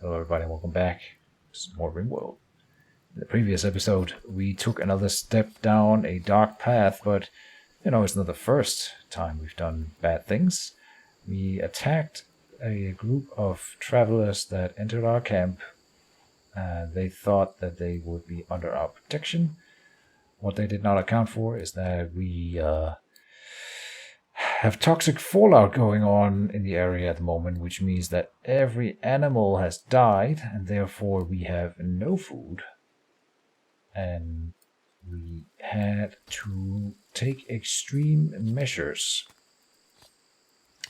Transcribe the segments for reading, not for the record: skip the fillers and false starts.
Hello everybody, welcome back to some more Rimworld. In the previous episode, we took another step down a dark path, but it's not the first time we've done bad things. We attacked a group of travelers that entered our camp. They thought that they would be under our protection. What they did not account for is that we have toxic fallout going on in the area at the moment, which means that every animal has died, and therefore we have no food. And we had to take extreme measures.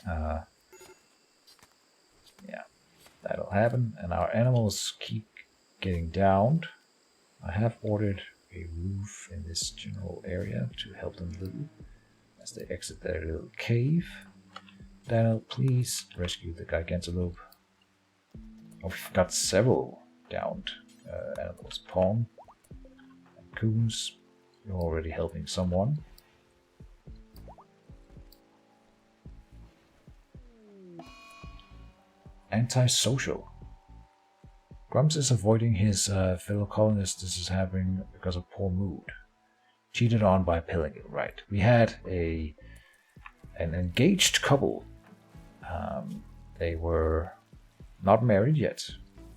That'll happen, and our animals keep getting downed. I have ordered a roof in this general area to help them live as they exit their little cave. Daniel, please rescue the Gigantelope. Oh, we've got several downed animals. Pong and Coons, you're already helping someone. Antisocial. Grumps is avoiding his fellow colonists. This is happening because of poor mood. Cheated on by Pellingill, right. We had an engaged couple. They were not married yet.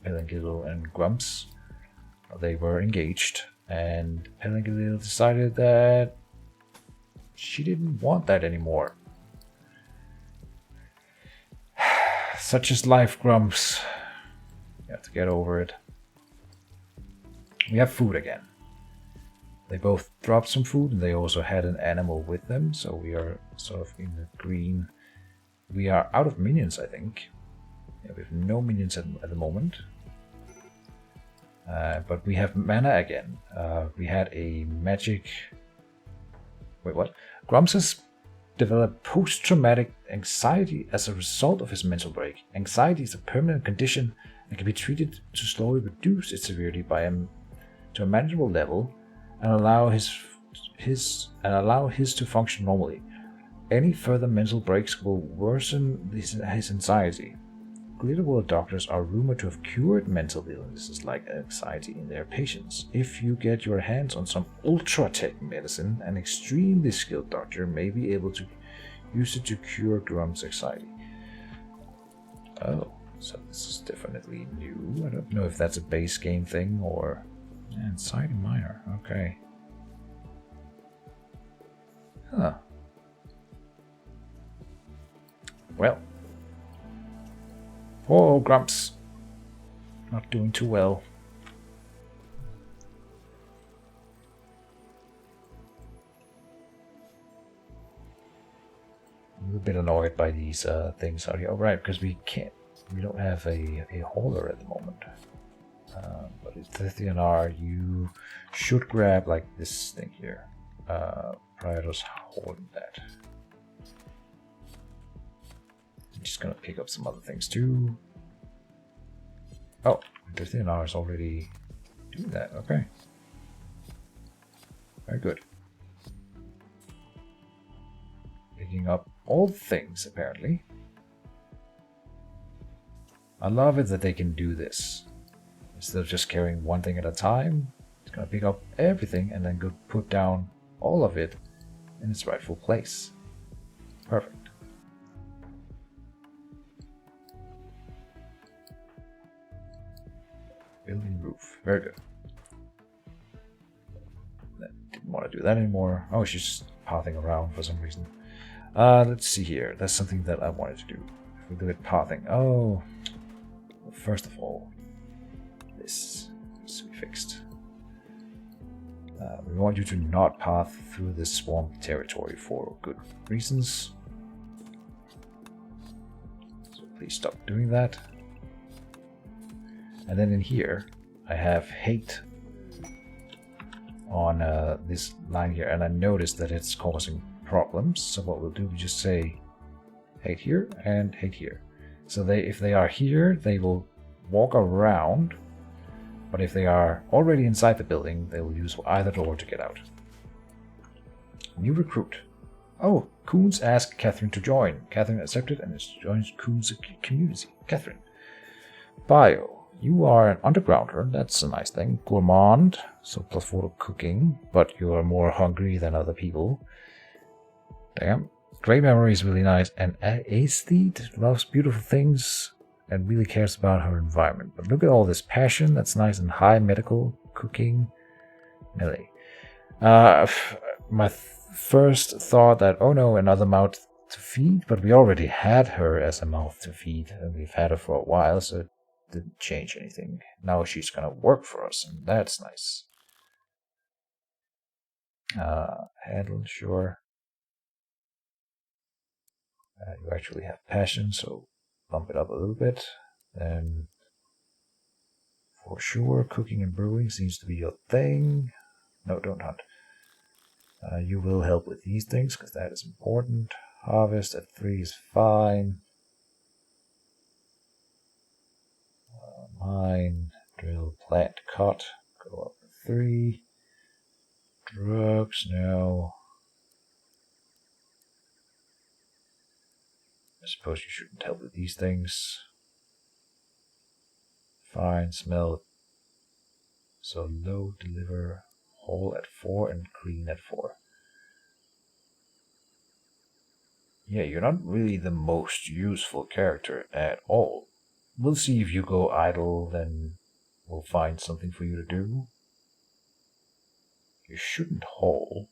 Pellingill and Grumps. They were engaged, and Pellingill decided that she didn't want that anymore. Such is life, Grumps. You have to get over it. We have food again. They both dropped some food, and they also had an animal with them, so we are sort of in the green. We are out of minions, I think. Yeah, we have no minions at the moment. But we have mana again. We had a magic... Wait, what? Grumps has developed post-traumatic anxiety as a result of his mental break. Anxiety is a permanent condition and can be treated to slowly reduce its severity to a manageable level and allow his to function normally. Any further mental breaks will worsen his anxiety. Glitter World doctors are rumored to have cured mental illnesses like anxiety in their patients. If you get your hands on some ultra-tech medicine, an extremely skilled doctor may be able to use it to cure Grump's anxiety. Oh, so this is definitely new. I don't know if that's a base game thing or... Anxiety minor, okay. Huh. Well. Oh, Grumps. Not doing too well. I'm a bit annoyed by these things out here. Oh, right, because we don't have a hauler at the moment. But it's Tithionar, you should grab like this thing here. Prior to us holding that. I'm just gonna pick up some other things too. Oh, Tithionar is already doing that. Okay. Very good. Picking up all the things apparently. I love it that they can do this. Instead of just carrying one thing at a time, it's going to pick up everything and then go put down all of it in its rightful place. Perfect. Building roof. Very good. Didn't want to do that anymore. Oh, she's just pathing around for some reason. Let's see here. That's something that I wanted to do. If we look at pathing. Oh, well, first of all, this needs to be fixed. We want you to not path through this swamp territory for good reasons. So please stop doing that. And then in here, I have hate on this line here, and I noticed that it's causing problems. So what we'll do, we just say hate here and hate here. So if they are here, they will walk around. But if they are already inside the building, they will use either door to get out. New recruit. Oh, Coons asked Catherine to join. Catherine accepted and joins Coons' community. Catherine. Bio. You are an undergrounder, that's a nice thing. Gourmand, so +4 to cooking, but you are more hungry than other people. Damn. Great memory is really nice, and Aesthete loves beautiful things and really cares about her environment. But look at all this passion, that's nice and high. Medical, cooking, melee. My first thought that, oh no, another mouth to feed, but we already had her as a mouth to feed, and we've had her for a while, so it didn't change anything. Now she's gonna work for us, and that's nice. Handle, sure. You actually have passion, so bump it up a little bit. Then, for sure, cooking and brewing seems to be your thing. No, don't hunt. You will help with these things, because that is important. Harvest at 3 is fine. Mine, drill, plant, cut. Go up to 3. Drugs, no. I suppose you shouldn't help with these things. Fine, smell. So low, deliver, whole at 4, and clean at 4. Yeah, you're not really the most useful character at all. We'll see if you go idle, then we'll find something for you to do. You shouldn't haul,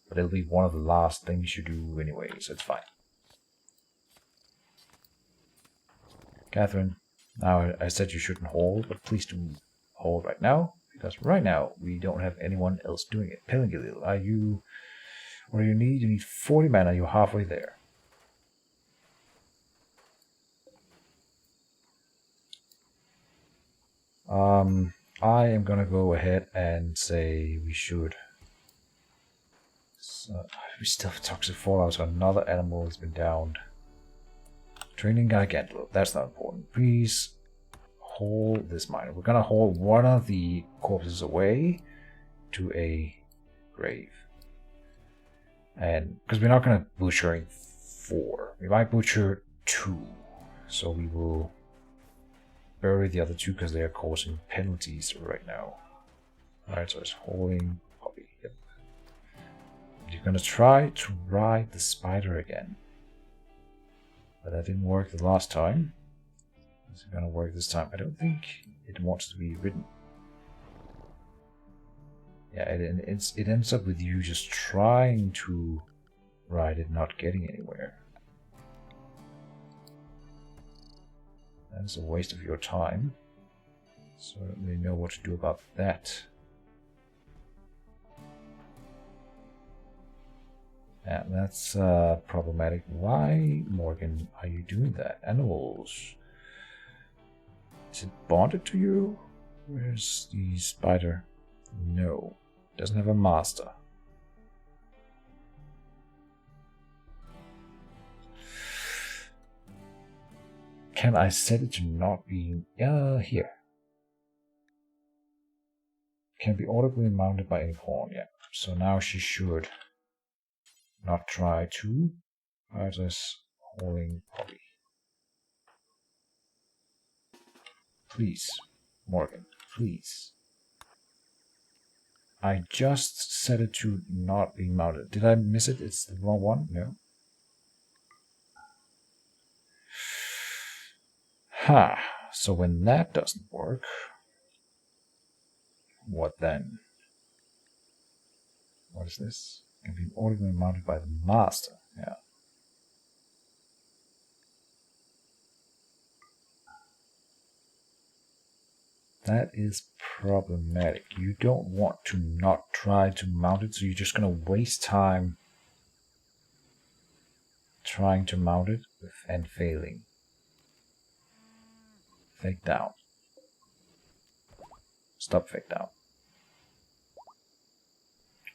but it'll be one of the last things you do anyway, so it's fine. Catherine, now I said you shouldn't hold, but please do hold right now, because right now we don't have anyone else doing it. Pelingilil, are you... what do you need? You need 40 mana, you're halfway there. I am gonna go ahead and say we should... we still have toxic fallout, so another animal has been downed. Training Gigantor, that's not important. Please haul this miner. We're gonna haul one of the corpses away to a grave. And because we're not gonna butcher 4, we might butcher 2. So we will bury the other 2 because they are causing penalties right now. Alright, so it's hauling puppy. Yep. You're gonna try to ride the spider again. But that didn't work the last time. Is it gonna work this time? I don't think it wants to be ridden. Yeah, it ends up with you just trying to ride it, not getting anywhere. That's a waste of your time. So I don't really know what to do about that. Yeah, that's problematic. Why, Morgan, are you doing that? Animals. Is it bonded to you? Where's the spider? No. Doesn't have a master. Can I set it to not be... here. Can be audibly mounted by any pawn, yeah. So now she should not try to. Just hauling puppy. Please, Morgan, please. I just set it to not being mounted. Did I miss it? It's the wrong one? No. Ha! So when that doesn't work, what then? What is this? Can be audibly mounted by the master. Yeah. That is problematic. You don't want to not try to mount it, so you're just going to waste time trying to mount it and failing. Fake down. Stop fake down.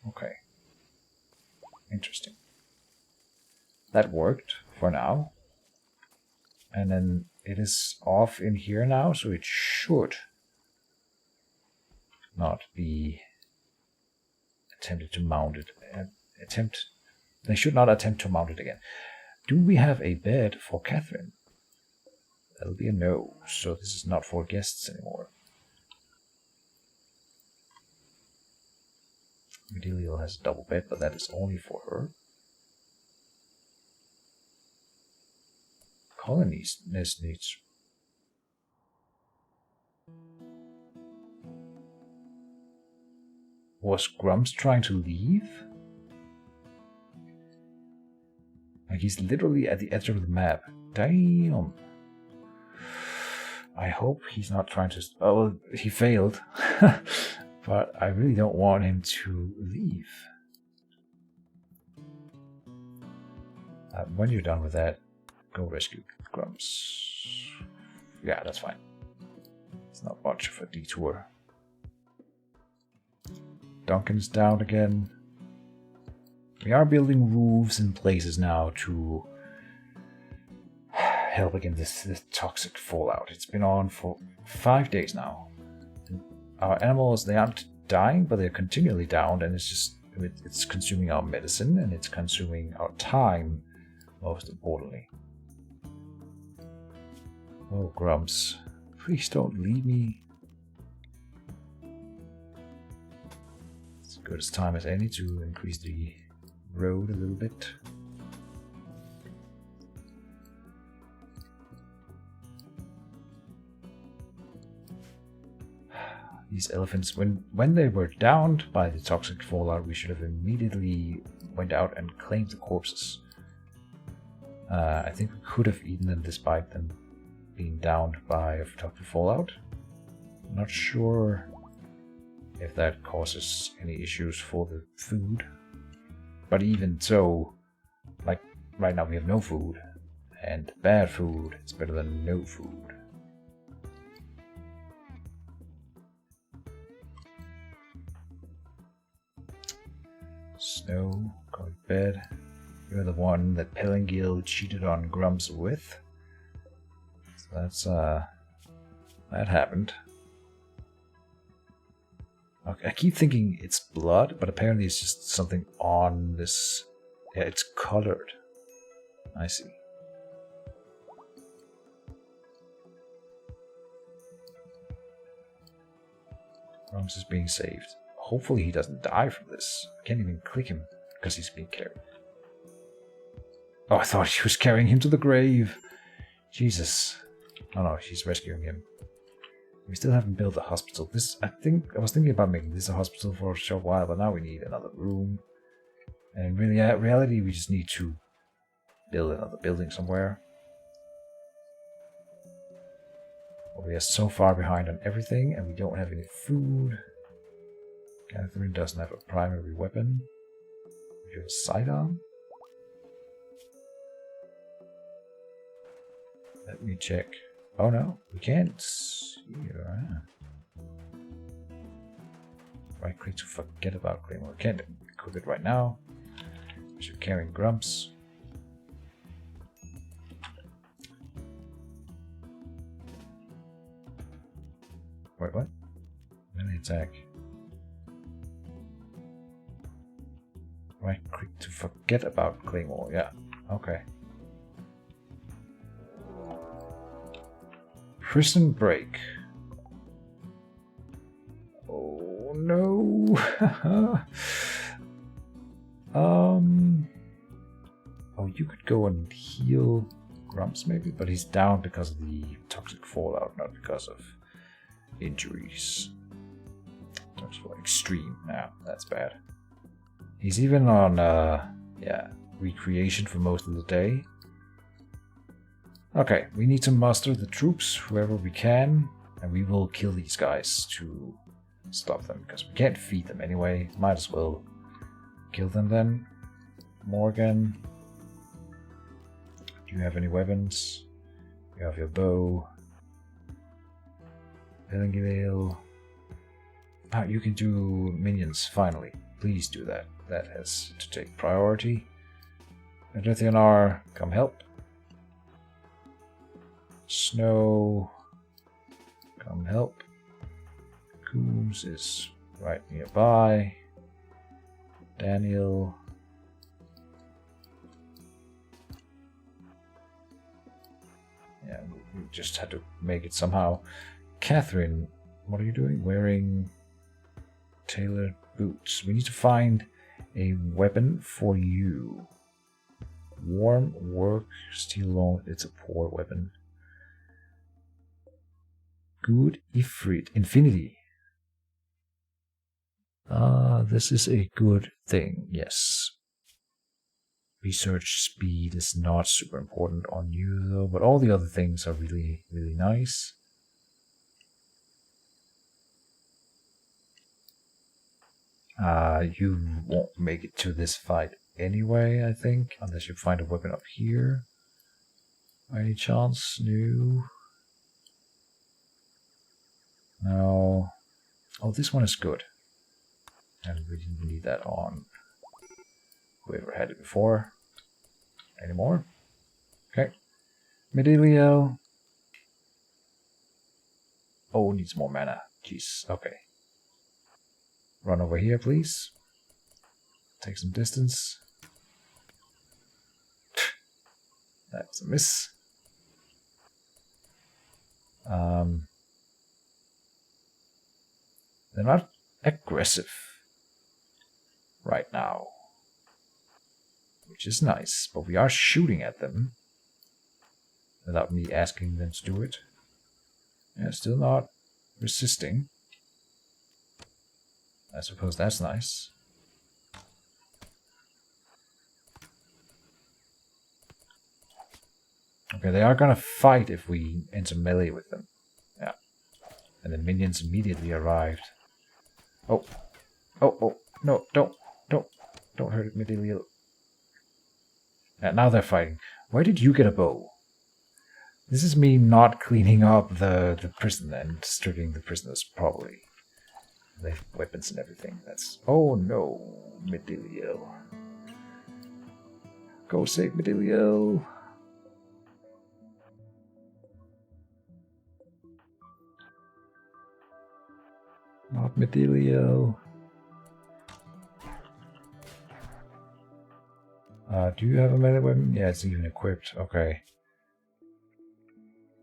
Okay. Interesting. That worked for now. And then it is off in here now, so it should not be attempted to mount it. They should not attempt to mount it again. Do we have a bed for Catherine? That'll be a no. So this is not for guests anymore. Medelia has a double bed, but that is only for her. Colony's nest needs. Was Grumps trying to leave? Like he's literally at the edge of the map. Damn. I hope he's not trying to... Oh, well, he failed. But I really don't want him to leave. When you're done with that, go rescue Grumps. Yeah, that's fine. It's not much of a detour. Duncan's down again. We are building roofs in places now to help against this toxic fallout. It's been on for 5 days now. Our animals, they aren't dying, but they're continually down, and it's consuming our medicine, and it's consuming our time, most importantly. Oh, Grumps, please don't leave me. It's as good as time as any to increase the road a little bit. These elephants, when they were downed by the toxic fallout, we should have immediately went out and claimed the corpses. I think we could have eaten them despite them being downed by toxic fallout. I'm not sure if that causes any issues for the food. But even so, like right now we have no food, and bad food is better than no food. Snow, go to bed. You're the one that Pelengil cheated on Grumps with. So that's, that happened. Okay, I keep thinking it's blood, but apparently it's just something on this. Yeah, it's colored. I see. Grumps is being saved. Hopefully he doesn't die from this. I can't even click him because he's being carried. Oh, I thought she was carrying him to the grave. Jesus. Oh no, she's rescuing him. We still haven't built a hospital. I was thinking about making this a hospital for a short while, but now we need another room. And in reality, we just need to build another building somewhere. Well, we are so far behind on everything, and we don't have any food. Catherine doesn't have a primary weapon. We have a sidearm. Let me check. Oh no, we can't see her. Right click to forget about Claymore. We can't equip it right now. We should carry Grumps. Wait, what? Melee attack. Right click to forget about Claymore. Yeah, okay. Prison break. Oh no. Oh, you could go and heal Grumps maybe, but he's down because of the toxic fallout, not because of injuries. That's like extreme. Now that's bad. He's even on recreation for most of the day. Okay, we need to muster the troops, whoever we can, and we will kill these guys to stop them, because we can't feed them anyway. Might as well kill them then. Morgan, do you have any weapons? You have your bow. Pelengil. Ah, you can do minions, finally. Please do that. That has to take priority. Adrithianar, come help. Snow, come help. Coombs is right nearby. Daniel. Yeah, We just had to make it somehow. Catherine, what are you doing? Wearing tailored boots. We need to find a weapon for you. Warm work, steel long. It's a poor weapon. Good Ifrit. Infinity. This is a good thing, yes. Research speed is not super important on you though, but all the other things are really, really nice. You won't make it to this fight anyway, I think, unless you find a weapon up here. By any chance? No. No. Oh, this one is good. And we didn't need that on whoever had it before. Anymore? Okay. Medilio. Oh, needs more mana. Jeez. Okay. Run over here, please. Take some distance. That was a miss. They're not aggressive right now, which is nice, but we are shooting at them without me asking them to do it. Yeah, still not resisting. I suppose that's nice. Okay, they are gonna fight if we enter melee with them. Yeah. And the minions immediately arrived. Oh. Oh, oh. No, don't hurt it, Medilio. And now they're fighting. Why did you get a bow? This is me not cleaning up the prison and stripping the prisoners properly. They have weapons and everything. That's... Oh no, Medilio. Go save Medilio. Not Medilio. Do you have a melee weapon? Yeah, it's even equipped. Okay.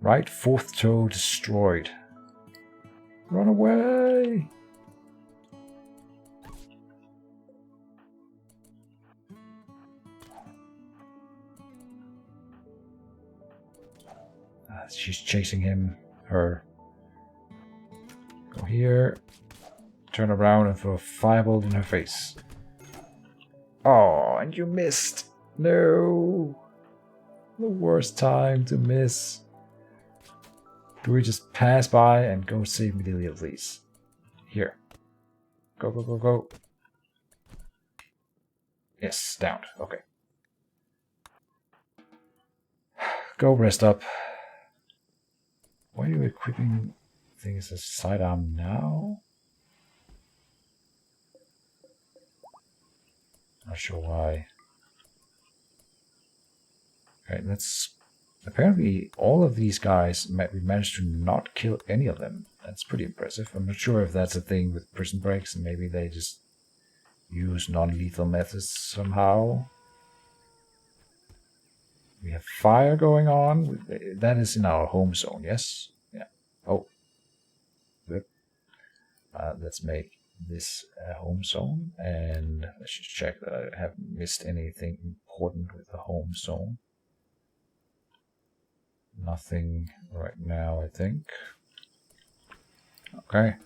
Right fourth toe destroyed. Run away! She's chasing him. Her. Go here. Turn around and throw a firebolt in her face. Oh, and you missed. No. The worst time to miss. Do we just pass by and go save Medilio, please? Here. Go, go, go, go. Yes, downed. Okay. Go rest up. Why are you equipping things as sidearm now? Not sure why. Okay, let's... Apparently, all of these guys, we managed to not kill any of them. That's pretty impressive. I'm not sure if that's a thing with prison breaks, and maybe they just use non-lethal methods somehow. We have fire going on. That is in our home zone, yes? Yeah. Oh. Good. Let's make this a home zone, and let's just check that I haven't missed anything important with the home zone. Nothing right now, I think. Okay.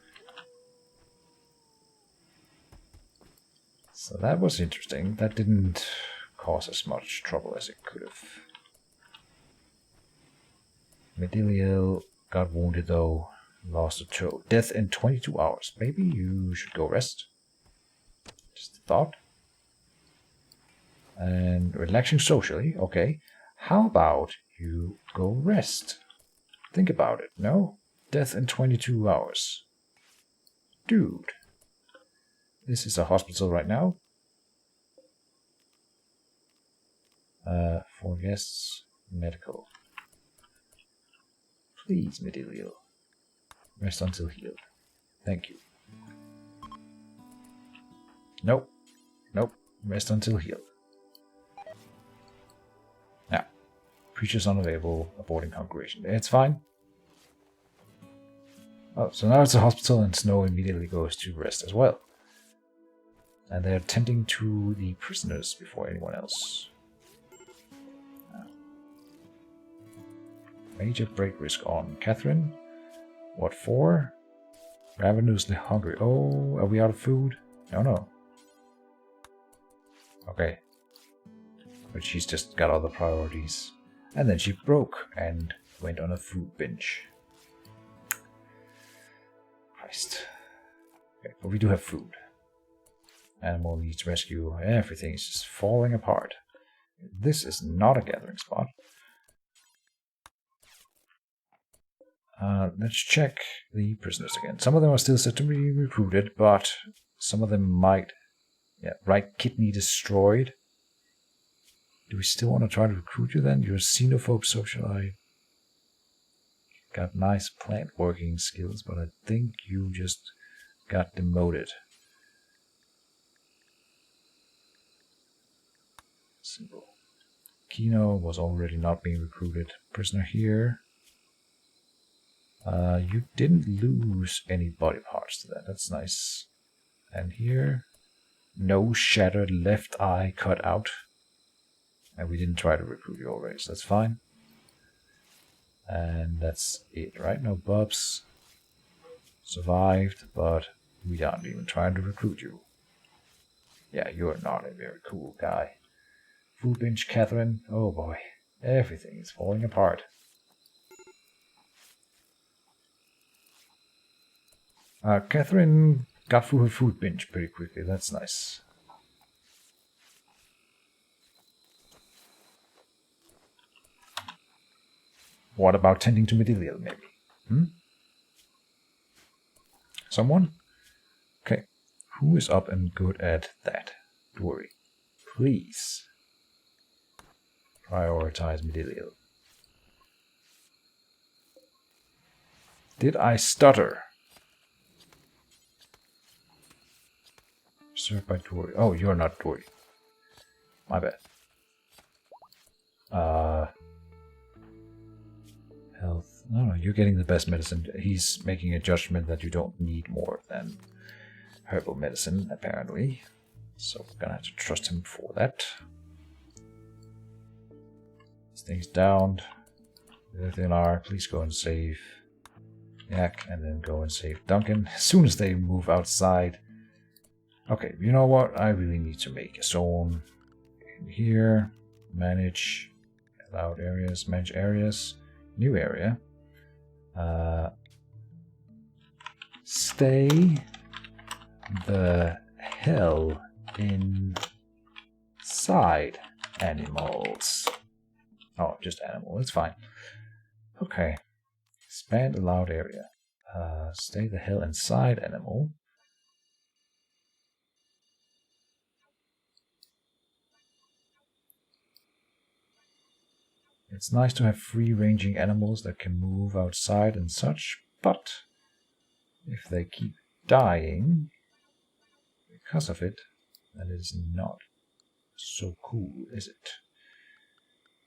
So that was interesting. That didn't cause as much trouble as it could have. Medilio got wounded though. Lost a toe. Death in 22 hours. Maybe you should go rest. Just a thought. And relaxing socially. Okay. How about you go rest? Think about it, no? Death in 22 hours. Dude. This is a hospital right now. 4 guests. Medical. Please, Medilio. Rest until healed. Thank you. Nope. Nope. Rest until healed. Now. Preachers unavailable, aborting congregation. It's fine. Oh, so now it's a hospital and Snow immediately goes to rest as well. And they're tending to the prisoners before anyone else. Major break risk on Catherine. What for? Ravenously hungry. Oh, are we out of food? No. Okay. But she's just got other priorities. And then she broke and went on a food binge. Christ. Okay, but we do have food. Animal needs rescue. Everything is just falling apart. This is not a gathering spot. Let's check the prisoners again. Some of them are still set to be recruited, but some of them might... Yeah, right kidney destroyed. Do we still want to try to recruit you then? You're a xenophobe socialite. Got nice plant working skills, but I think you just got demoted. Simple. Kino was already not being recruited. Prisoner here. You didn't lose any body parts to that. That's nice. And here, no shattered left eye cut out. And we didn't try to recruit you already, so that's fine. And that's it, right? No bubs. Survived, but we aren't even trying to recruit you. Yeah, you're not a very cool guy. Food binge, Catherine. Oh boy, everything is falling apart. Catherine got through her food binge pretty quickly. That's nice. What about tending to Medilial, maybe? Someone? Okay. Who is up and good at that? Dory. Please. Prioritize Medilial. Did I stutter? Served by Dory. Oh, you're not Dory. My bad. Health. No, you're getting the best medicine. He's making a judgment that you don't need more than herbal medicine, apparently. So we're gonna have to trust him for that. This thing's downed. Lithinar, please go and save Yak, and then go and save Duncan as soon as they move outside. Okay, you know what? I really need to make a zone in here. Manage allowed areas, manage areas, new area. Stay the hell inside, animals. Oh, just animal, it's fine. Okay. Expand allowed area. Stay the hell inside, animal. It's nice to have free-ranging animals that can move outside and such, but if they keep dying because of it, that is not so cool, is it?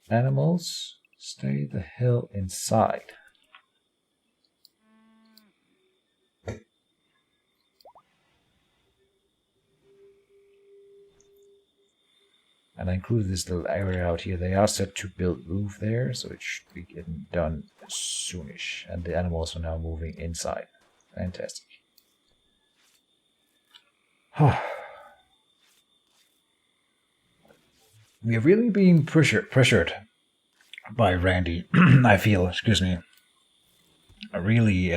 Animals, stay the hell inside. And I included this little area out here. They are set to build roof there, so it should be getting done soonish. And the animals are now moving inside. Fantastic. We are really being pressured by Randy. I feel, excuse me. Really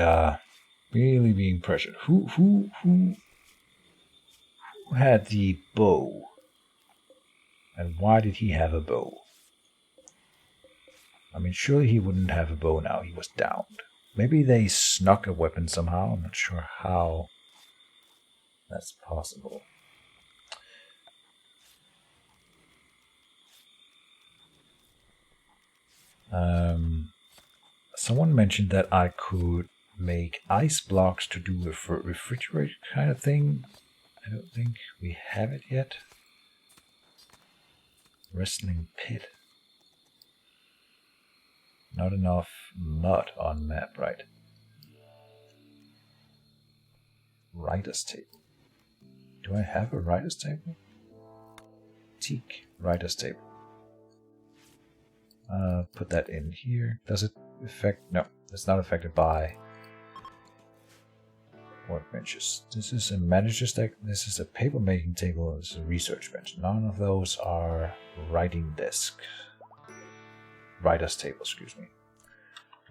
being pressured. Who had the bow? And why did he have a bow? I mean, surely he wouldn't have a bow now. He was downed. Maybe they snuck a weapon somehow. I'm not sure how that's possible. Someone mentioned that I could make ice blocks to do a refrigerator kind of thing. I don't think we have it yet. Wrestling pit. Not enough mud on map, right? Writer's table. Do I have a writer's table? Teak, writer's table. Put that in here. Does it affect? No, it's not affected by workbenches. This is a manager's deck. This is a paper making table. This is a research bench. None of those are writing desk. Writer's table, excuse me.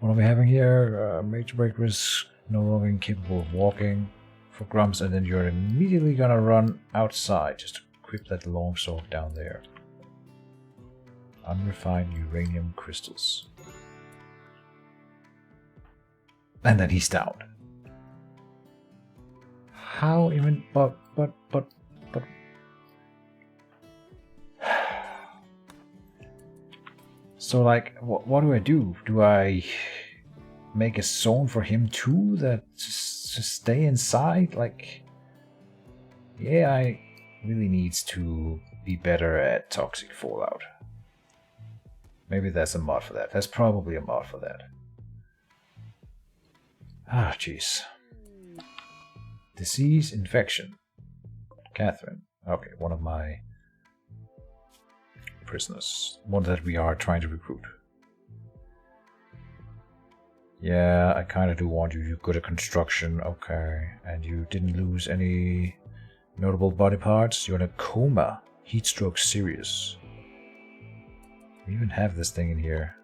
What are we having here? Major break risk, no longer incapable of walking for Grumps, and then you're immediately gonna run outside just to equip that longsword down there. Unrefined uranium crystals. And then he's down. How even, but. So, like, what do I do? Do I make a zone for him too that to stay inside? Like, yeah, I really needs to be better at toxic fallout. Maybe that's a mod for that. That's probably a mod for that. Ah, jeez. Disease, infection. Catherine. Okay, one of my prisoners. One that we are trying to recruit. Yeah, I kind of do want you. You're good at construction. Okay. And you didn't lose any notable body parts. You're in a coma. Heat stroke serious. We even have this thing in here.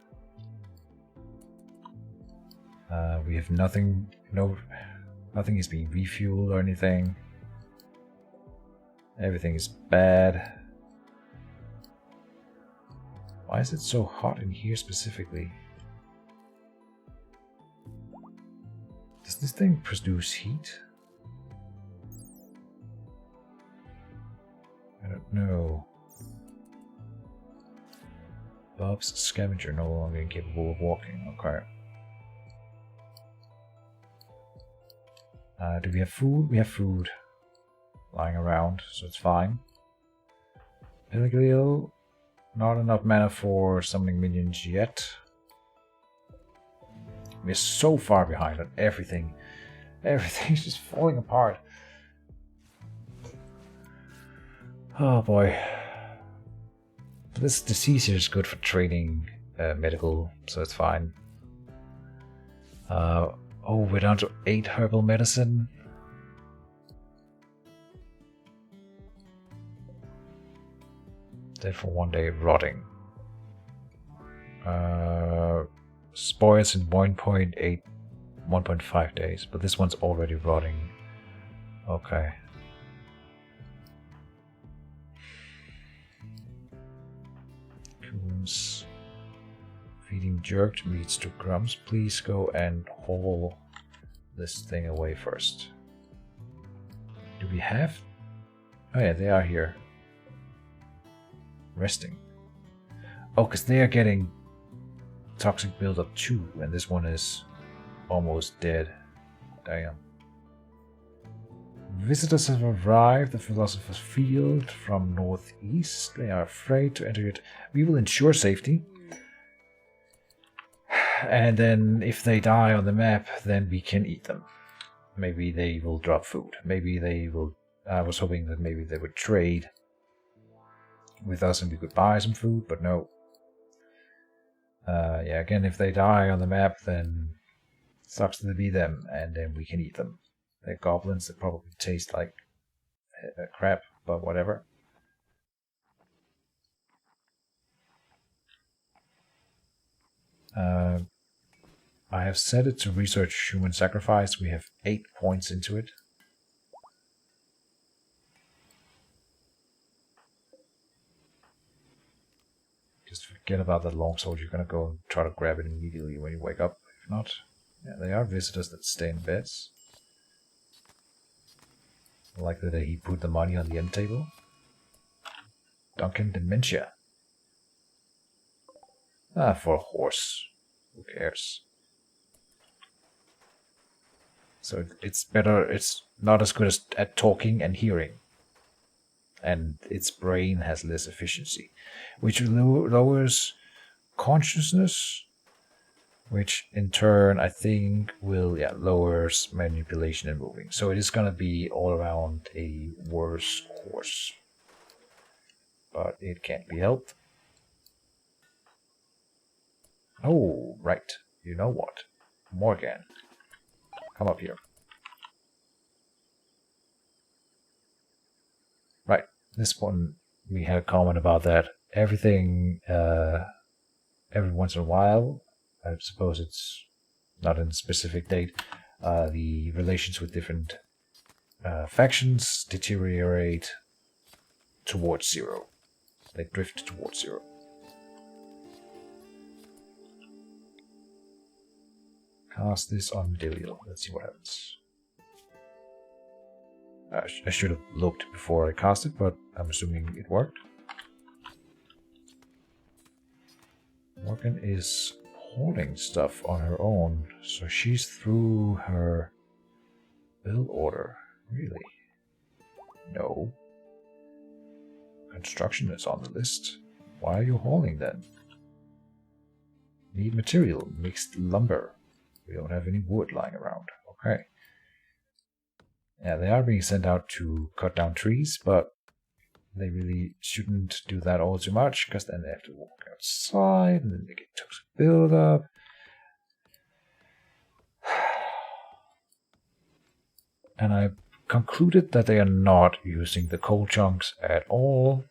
We have nothing. Nothing is being refueled or anything. Everything is bad. Why is it so hot in here specifically? Does this thing produce heat? I don't know. Bob's scavenger no longer incapable of walking. Okay. Do we have food? We have food lying around, so it's fine. Pellegrino. Not enough mana for summoning minions yet. We're so far behind on everything. Everything's just falling apart. Oh boy. This disease here is good for training medical, so it's fine. Oh, we're down to 8 herbal medicine. Dead for 1 day, rotting. Spoils in 1.5 days, but this one's already rotting. Okay. Coons. Feeding jerked meats to Grumps. Please go and haul this thing away first. Do we have? Oh yeah, they are here. Resting. Oh, because they are getting toxic buildup too, and this one is almost dead. Damn. Visitors have arrived at the Philosopher's Field from northeast. They are afraid to enter it. We will ensure safety. And then if they die on the map, then we can eat them. Maybe they will drop food. Maybe they will... I was hoping that maybe they would trade with us and we could buy some food, but no. Yeah, again, if they die on the map, then sucks to be them, and then we can eat them. They're goblins that probably taste like crap, but whatever. I have set it to research human sacrifice. We have 8 points into it. Just forget about that longsword. You're gonna go and try to grab it immediately when you wake up. If not, yeah, they are visitors that stay in beds. Likely that he put the money on the end table. Duncan Dementia. Ah, for a horse. Who cares? So it's better, it's not as good as at talking and hearing. And its brain has less efficiency, which lowers consciousness which in turn I think will lowers manipulation and moving. So it is gonna be all around a worse course, but it can't be helped. Oh, right. You know what? Morgan, come up here. Right. This one, we had a comment about that. Everything, every once in a while, I suppose it's not in a specific date, the relations with different factions deteriorate towards zero. They drift towards zero. Cast this on Medillion. Let's see what happens. I should have looked before I cast it, but I'm assuming it worked. Morgan is holding stuff on her own, so she's through her build order. Really? No. Construction is on the list. Why are you hauling then? Need material, mixed lumber. We don't have any wood lying around. Okay. Yeah, they are being sent out to cut down trees, but they really shouldn't do that all too much, because then they have to walk outside, and then they get toxic buildup. And I concluded that they are not using the coal chunks at all.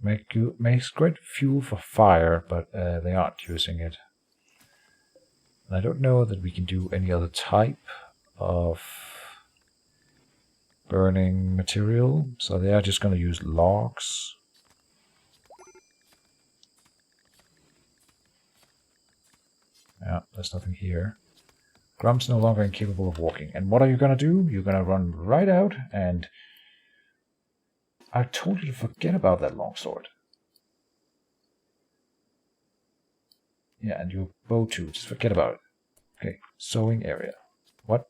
Makes great fuel for fire, but they aren't using it. And I don't know that we can do any other type of burning material, so they are just going to use logs. Yeah, there's nothing here. Grumps no longer incapable of walking. And what are you going to do? You're going to run right out, and I told you to forget about that longsword. Yeah, and your bow too. Just forget about it. Okay, sowing area. What?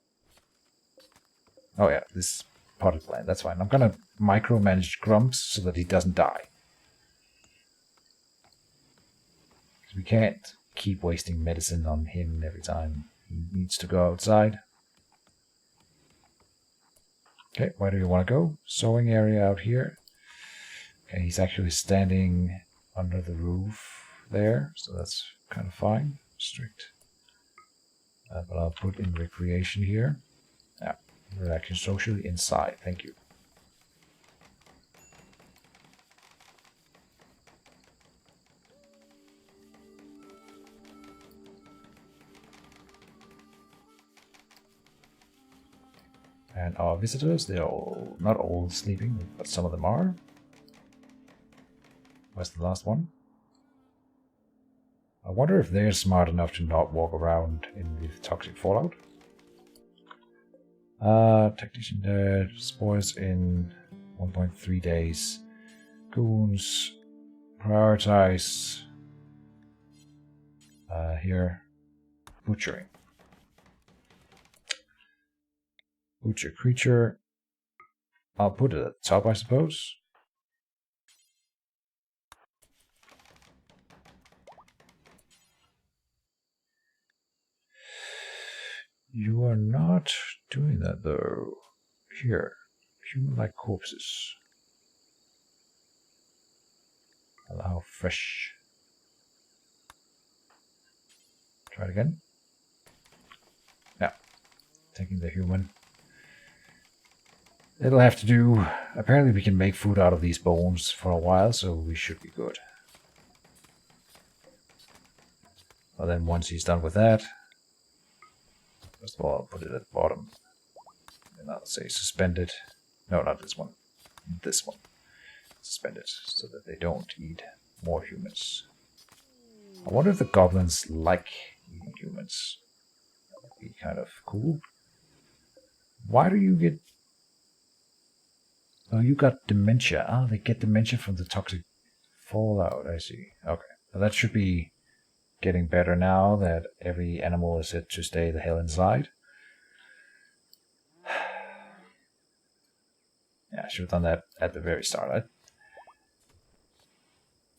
Oh yeah, this potted plant. That's fine. I'm going to micromanage Grumps so that he doesn't die. Because we can't keep wasting medicine on him every time he needs to go outside. Okay, where do you want to go? Sowing area out here. Okay, he's actually standing under the roof there, so that's kind of fine. Strict. But I'll put in recreation here. Yeah, relaxing socially inside. Thank you. And our visitors, they're all, not all sleeping, but some of them are. Where's the last one? I wonder if they're smart enough to not walk around in the toxic fallout. Technician dead. Spoils in 1.3 days. Goons. Prioritize. Here. Butchering. Butcher creature. I'll put it at the top, I suppose. You are not doing that, though. Here. Human-like corpses. Allow fresh. Try it again. Yeah. Taking the human. It'll have to do. Apparently we can make food out of these bones for a while, so we should be good. Well, then once he's done with that, first of all, I'll put it at the bottom. And I'll say suspended. No, not this one. This one. Suspended, so that they don't eat more humans. I wonder if the goblins like eating humans. That would be kind of cool. Why do you get... Oh, you got dementia. Ah, they get dementia from the toxic fallout, I see. Okay. Well, that should be getting better now that every animal is said to stay the hell inside. Yeah, I should have done that at the very start.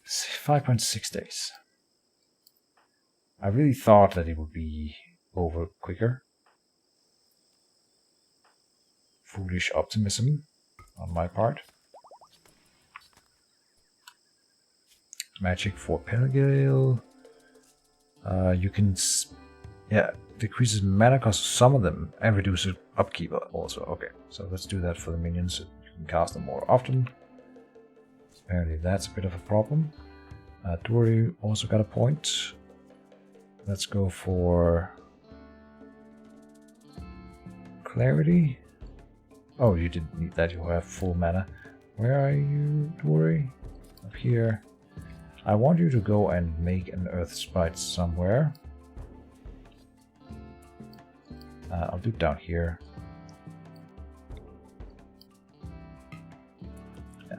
5.6 days. I really thought that it would be over quicker. Foolish optimism on my part. Magic for Pelagale. You can, decreases mana cost of some of them and reduces upkeep also. Okay, so let's do that for the minions so you can cast them more often. Apparently that's a bit of a problem. Dory also got a point. Let's go for Clarity. Oh, you didn't need that, you have full mana. Where are you, Dory? Up here. I want you to go and make an Earth Sprite somewhere. I'll do it down here.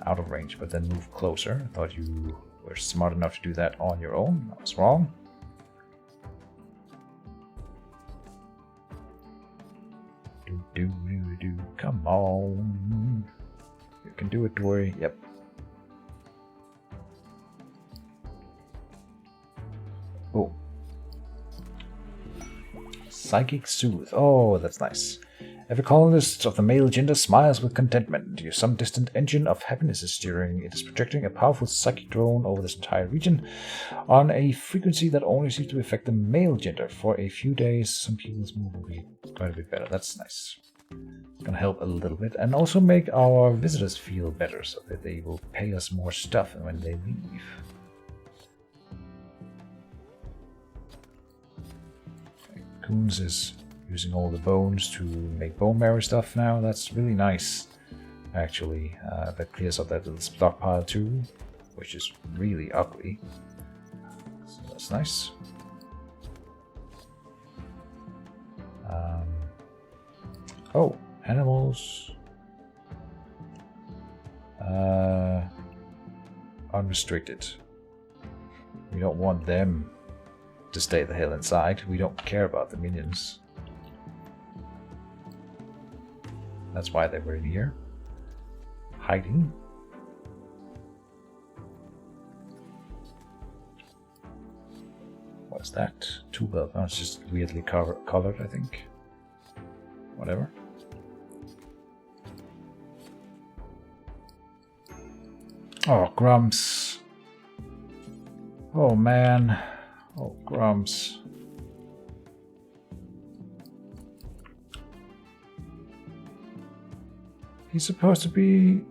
Out of range, but then move closer. I thought you were smart enough to do that on your own. I was wrong. Come on. You can do it, Dory. Yep. Oh. Psychic Soothe. Oh, that's nice. Every colonist of the male gender smiles with contentment. Some distant engine of happiness is steering. It is projecting a powerful psychic drone over this entire region on a frequency that only seems to affect the male gender. For a few days, some people's mood will be quite a bit better. That's nice. It's gonna help a little bit. And also make our visitors feel better so that they will pay us more stuff when they leave. Coons is using all the bones to make bone marrow stuff now. That's really nice, actually. That clears up that little stockpile too, which is really ugly. So that's nice. Oh, animals. Unrestricted. We don't want them to stay the hell inside. We don't care about the minions. That's why they were in here. Hiding. What's that? Tubel. Oh, it's just weirdly colored, I think. Whatever. Oh, Grumps. Oh, man. Oh, Grumps. He's supposed to be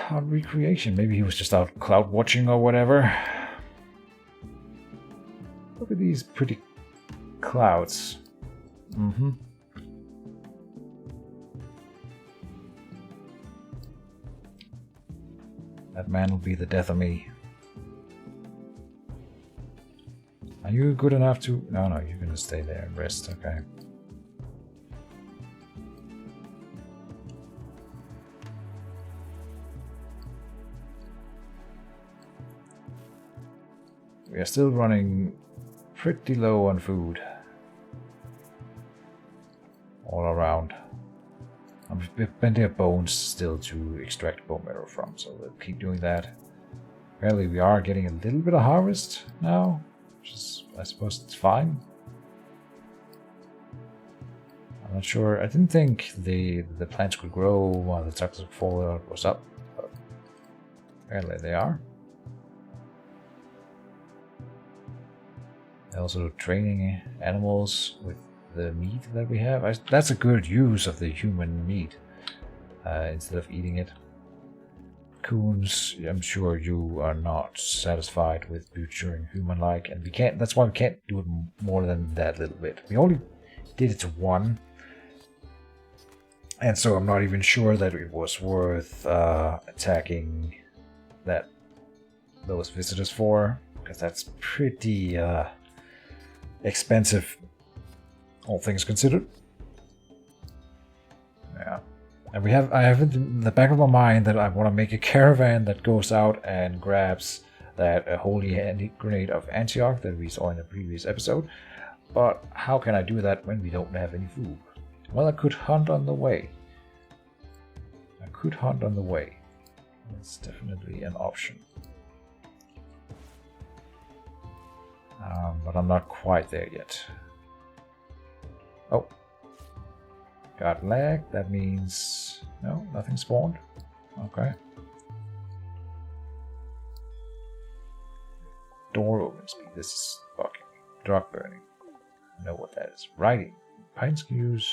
on recreation. Maybe he was just out cloud watching or whatever. Look at these pretty clouds. Mm-hmm. That man will be the death of me. Are you good enough to... No, you're gonna stay there and rest, okay. We are still running pretty low on food. All around. We have plenty of bones still to extract bone marrow from, so we'll keep doing that. Apparently we are getting a little bit of harvest now, which is, I suppose it's fine. I'm not sure. I didn't think the plants could grow while the toxic fallout was up, but apparently they are. Also training animals with the meat that we have. That's a good use of the human meat instead of eating it. Coons, I'm sure you are not satisfied with butchering human-like, and we can't. That's why we can't do it more than that little bit. We only did it to one, and so I'm not even sure that it was worth attacking those visitors for, because that's pretty expensive, all things considered. Yeah. And I have it in the back of my mind that I want to make a caravan that goes out and grabs that holy hand grenade of Antioch that we saw in a previous episode. But how can I do that when we don't have any food? Well, I could hunt on the way. That's definitely an option. But I'm not quite there yet. Oh. Got lag. That means... No, nothing spawned. Okay. Door open speed. This is fucking drug burning. I know what that is. Writing. Pine skews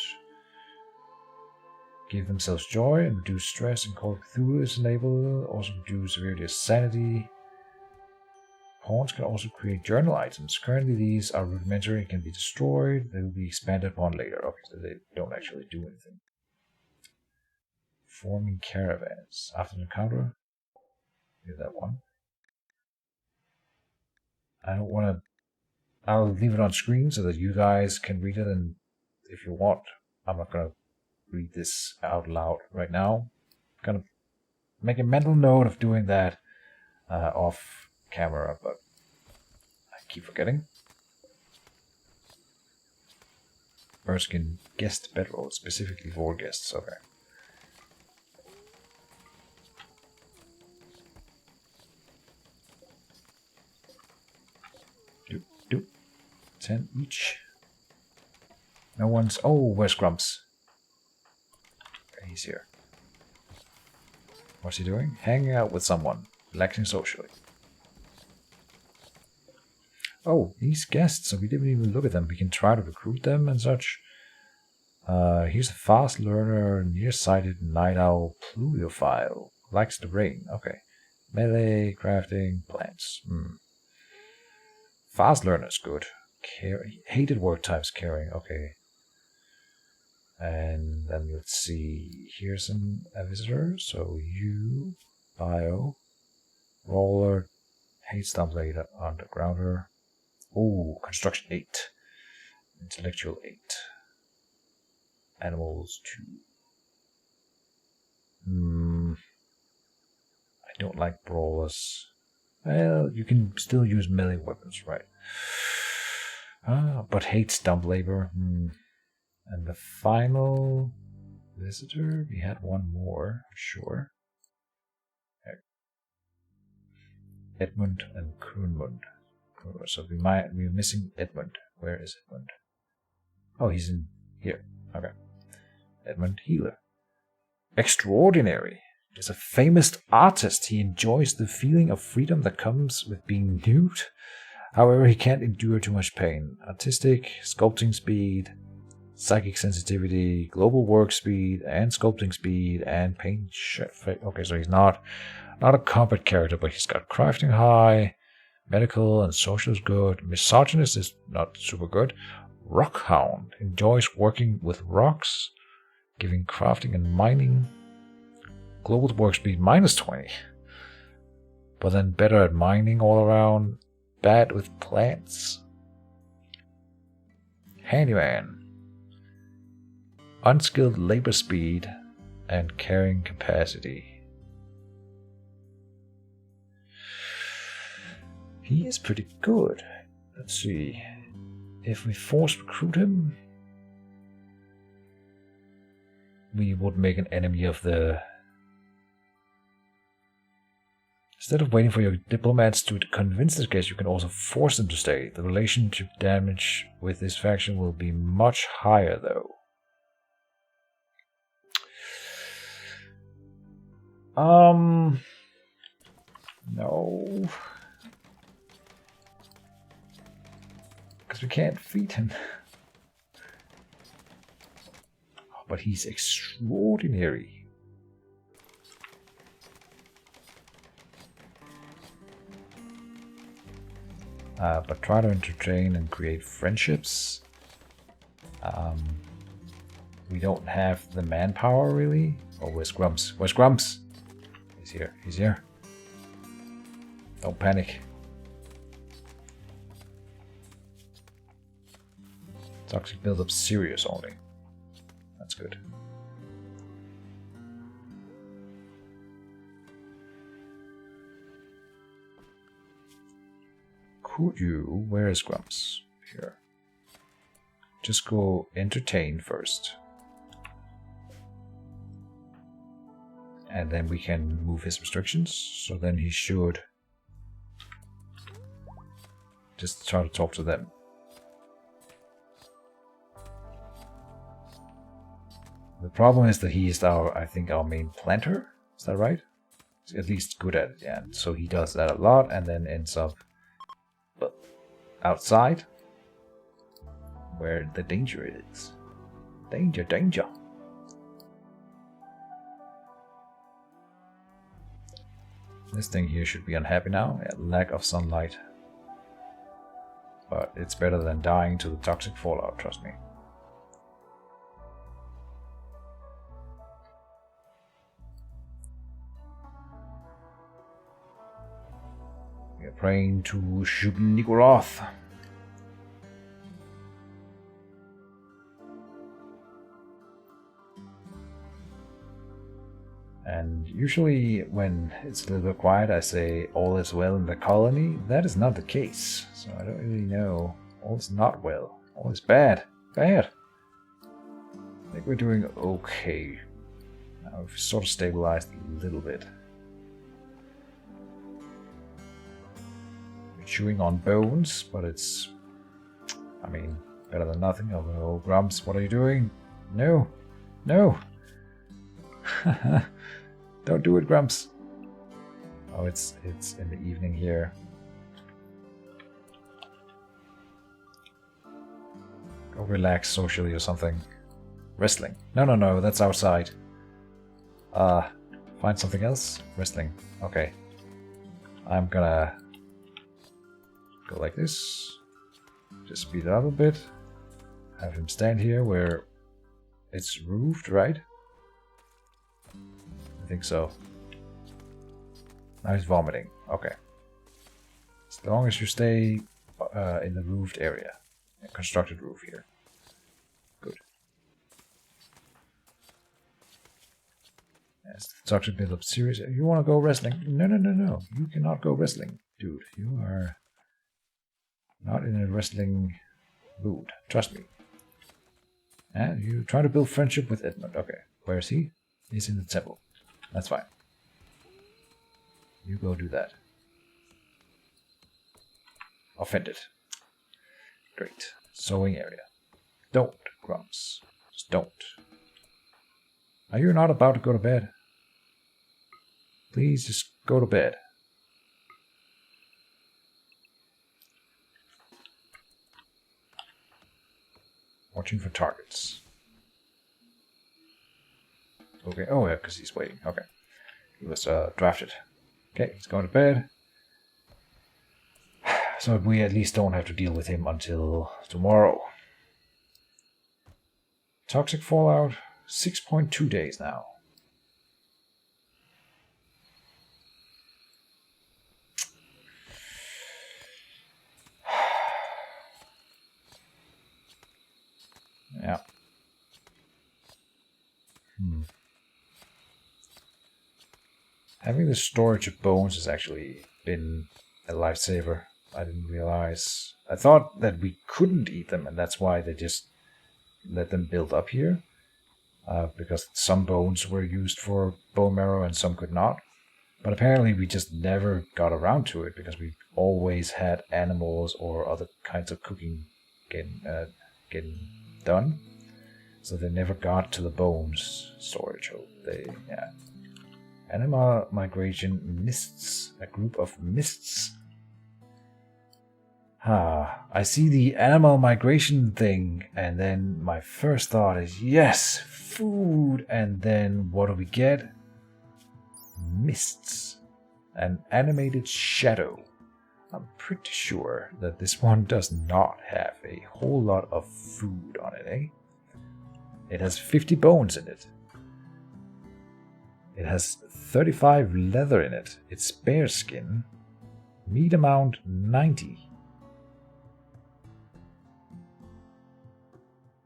give themselves joy and reduce stress, and Call of Cthulhu is enabled. Also reduce severity of sanity. Pawns can also create journal items. Currently these are rudimentary and can be destroyed. They will be expanded upon later. Okay, so they don't actually do anything. Forming caravans. After an encounter, do that one. I don't want to... I'll leave it on screen so that you guys can read it, and if you want, I'm not going to read this out loud right now. I'm going to make a mental note of doing that off camera, but I keep forgetting. Erskine guest bedroll, specifically for guests. Okay. Do 10 each. No one's... Oh, where's Grumps? Okay, he's here. What's he doing? Hanging out with someone. Relaxing socially. Oh, these guests, so we didn't even look at them. We can try to recruit them and such. Here's a fast learner, nearsighted night owl, pluviophile. Likes the rain. Okay. Melee, crafting, plants. Fast learner's good. Hated word types, caring. Okay. And then let's see. Here's a visitor. So you, bio, roller, hate stump later, undergrounder. Oh, construction 8. Intellectual 8. Animals 2. I don't like brawlers. Well, you can still use melee weapons, right? But hate stump labor. And the final visitor, we had one more, sure. Edmund and Kroonmund. So we're missing Edmund. Where is Edmund? Oh, he's in here. Okay. Edmund Healer. Extraordinary. Is a famous artist. He enjoys the feeling of freedom that comes with being nude. However, he can't endure too much pain. Artistic, sculpting speed, psychic sensitivity, global work speed, and sculpting speed, and pain. Okay, so he's not a combat character, but he's got crafting high, medical and social is good. Misogynist is not super good. Rockhound enjoys working with rocks, giving crafting and mining. Global work speed -20. But then better at mining all around. Bad with plants. Handyman. Unskilled labor speed and carrying capacity. He is pretty good. Let's see. If we force recruit him, we would make an enemy of the... Instead of waiting for your diplomats to convince this guest, you can also force them to stay. The relationship damage with this faction will be much higher, though. No. Because we can't feed him. But he's extraordinary. But try to entertain and create friendships. We don't have the manpower, really. Oh, where's Grumps? Where's Grumps? He's here. He's here. Don't panic. Toxic buildup serious only. That's good. Could you... Where is Grumps? Here. Just go entertain first. And then we can move his restrictions. So then he should just try to talk to them. The problem is that he is I think our main planter. Is that right? He's at least good at it, yeah. So he does that a lot and then ends up outside where the danger is. Danger, danger. This thing here should be unhappy now. Yeah, lack of sunlight. But it's better than dying to the toxic fallout, trust me. We are praying to Shub-Niggurath. And usually when it's a little bit quiet, I say all is well in the colony. That is not the case. So I don't really know. All is not well. All is bad. Bad. I think we're doing okay. Now we've sort of stabilized a little bit. We're chewing on bones, but it's... I mean, better than nothing. Oh, Grumps, what are you doing? No. No. Don't do it, Grumps. Oh, it's in the evening here. Go relax socially or something. Wrestling. No, that's outside. Find something else? Wrestling. Okay. I'm gonna go like this. Just speed it up a bit. Have him stand here where it's roofed, right? I think so. Now he's vomiting. Okay. As long as you stay in the roofed area. A constructed roof here. Good. Yes, the doctor build up serious. You want to go wrestling? No. You cannot go wrestling. Dude, you are not in a wrestling mood. Trust me. And you try to build friendship with Edmund. Okay. Where is he? He's in the temple. That's fine. You go do that. Offended. Great. Sewing area. Don't, Grumps. Just don't. Are you not about to go to bed? Please just go to bed. Watching for targets. Okay, oh yeah, because he's waiting. Okay. He was drafted. Okay, he's going to bed. So we at least don't have to deal with him until tomorrow. Toxic fallout, 6.2 days now. Yeah. Having the storage of bones has actually been a lifesaver. I didn't realize. I thought that we couldn't eat them, and that's why they just let them build up here. Because some bones were used for bone marrow and some could not. But apparently we just never got around to it because we always had animals or other kinds of cooking getting done. So they never got to the bones storage. Yeah. Animal migration mists. A group of mists. I see the animal migration thing, and then my first thought is, yes, food, and then what do we get? Mists. An animated shadow. I'm pretty sure that this one does not have a whole lot of food on it, eh? It has 50 bones in it. It has 35 leather in it. It's bear skin. Meat amount 90.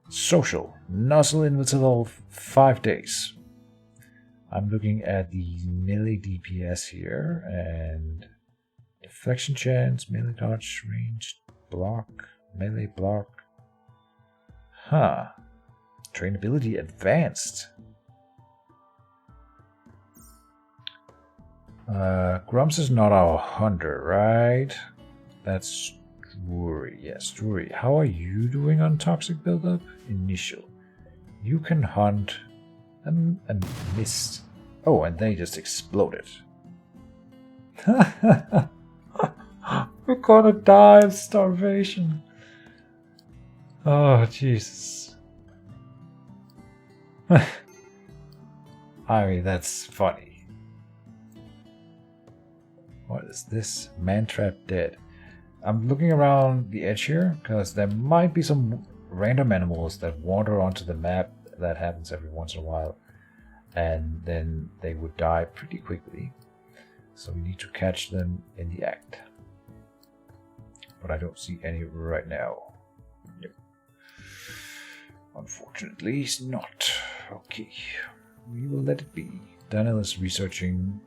Social. Nuzzle invincible 5 days. I'm looking at the melee DPS here and deflection chance, melee dodge, ranged block, melee block. Trainability advanced. Grumps is not our hunter, right? That's Drury, yes, Drury. How are you doing on toxic buildup? Initial. You can hunt a mist. Oh, and they just exploded. We're gonna die of starvation. Oh, Jesus. I mean, that's funny. What is this? Man-trap dead. I'm looking around the edge here, because there might be some random animals that wander onto the map. That happens every once in a while. And then they would die pretty quickly. So we need to catch them in the act. But I don't see any right now. Nope. Unfortunately, it's not. Okay. We will let it be. Daniel is researching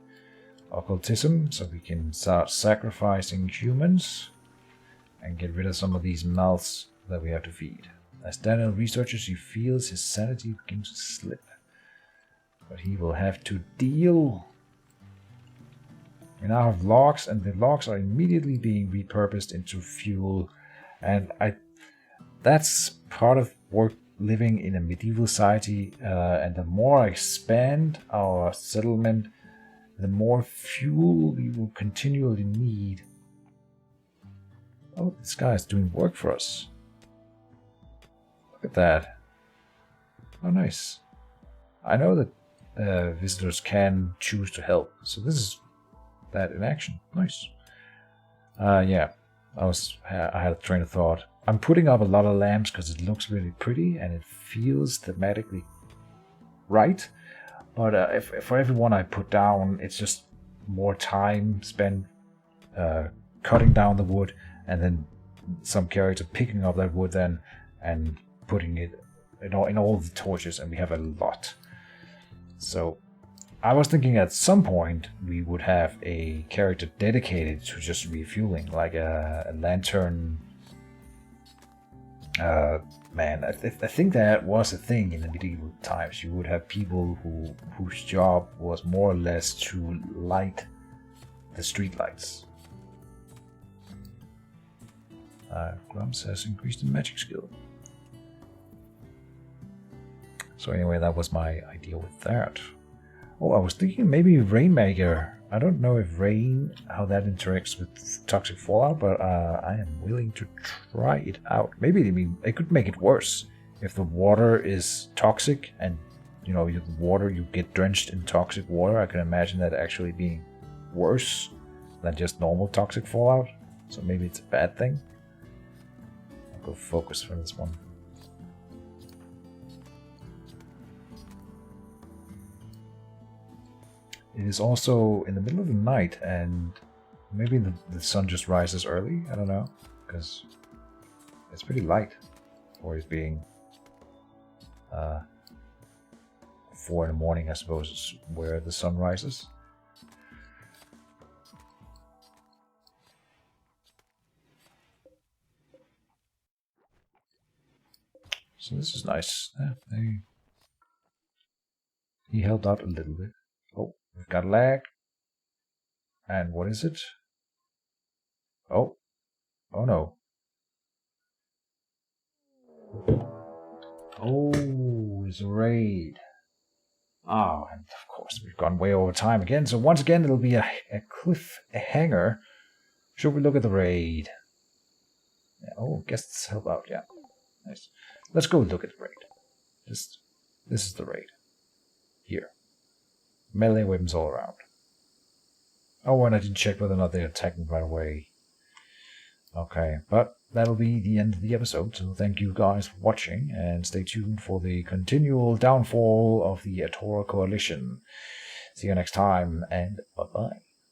occultism, so we can start sacrificing humans and get rid of some of these mouths that we have to feed. As Daniel researches, he feels his sanity begin to slip. But he will have to deal. We now have logs, and the logs are immediately being repurposed into fuel. And that's part of living in a medieval society. And the more I expand our settlement, the more fuel we will continually need. Oh, this guy is doing work for us. Look at that. Oh, nice. I know that visitors can choose to help, so this is that in action. Nice. Yeah, I had a train of thought. I'm putting up a lot of lamps because it looks really pretty and it feels thematically right. But if for every one I put down, it's just more time spent cutting down the wood, and then some character picking up that wood then and putting it in all the torches, and we have a lot. So I was thinking at some point we would have a character dedicated to just refueling, like a lantern man. I think that was a thing in the medieval times. You would have people whose job was more or less to light the streetlights. Grumps has increased in magic skill. So anyway, that was my idea with that. Oh, I was thinking maybe Rainmaker. I don't know if rain, how that interacts with toxic fallout, but I am willing to try it out. Maybe it could make it worse. If the water is toxic and the water, you get drenched in toxic water, I can imagine that actually being worse than just normal toxic fallout. So maybe it's a bad thing. I'll go focus for this one. It is also in the middle of the night, and maybe the sun just rises early. I don't know, because it's pretty light for it being 4 in the morning, I suppose, is where the sun rises. So this is nice. He helped out a little bit. Oh, we've got lag. And what is it? Oh no. Oh, it's a raid. Oh, and of course we've gone way over time again. So once again, it'll be a cliffhanger. Should we look at the raid? Yeah, oh, guests help out. Yeah, nice. Let's go look at the raid. This is the raid. Here. Melee weapons all around. Oh, and I didn't check whether or not they're attacking right away. Okay, but that'll be the end of the episode, so thank you guys for watching, and stay tuned for the continual downfall of the Atora Coalition. See you next time, and bye-bye.